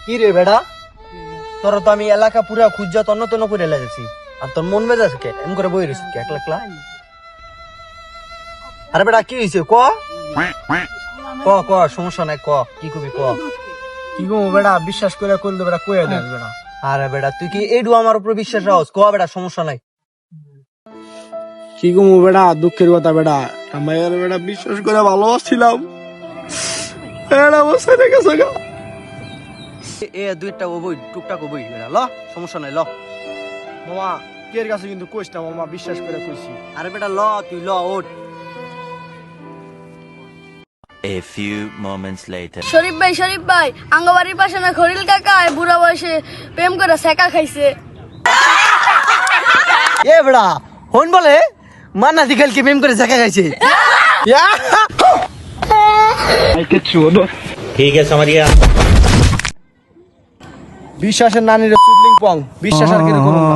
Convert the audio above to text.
কি রে বেড়া, তোর তো আমি এলাকা পুরা খুঁজা তন্ন তন্ন করে লাগেছি, আর তোর মন বেজাছে কে এম করে বই রয়েছি একলা একলা? আরে বেড়া কি হয়েছে ক ক ক সমস্যা নাই, ক কি কবি ক। কি গো বেড়া, বিশ্বাস করে করলে বেড়া কয়ে দেন বেড়া। আরে বেড়া তুই কি এইটু আমার উপর বিশ্বাস রাখস, ক বেড়া সমস্যা নাই। কি গো বেড়া, দুঃখের কথা বেড়া, আমার বেড়া বিশ্বাস করে ভালোবাসছিলাম, বেড়া বসে গেছে গা। এ দুইটা ও বই টুকটাক ও বই বেড়া, ল সমস্যা নাই ল। মামা কের কাছে কিন্তু কইস না মামা, বিশ্বাস করে কইছি। আরে বেটা ল, তুই ল ওঠ। A few moments later. শরীফ ভাই আঙ্গবাড়ির পাশে না খরিল কাকা বুড়া বয়সে প্রেম করে সেকা খাইছে। এ বেড়া হন বলে মান্না দিকাল কি মেম করে জায়গা গাইছে। ठीक है समझ गया। বিশ্বাসের নানির চুদলিং পং, বিশ্বাস আর কিরকম না।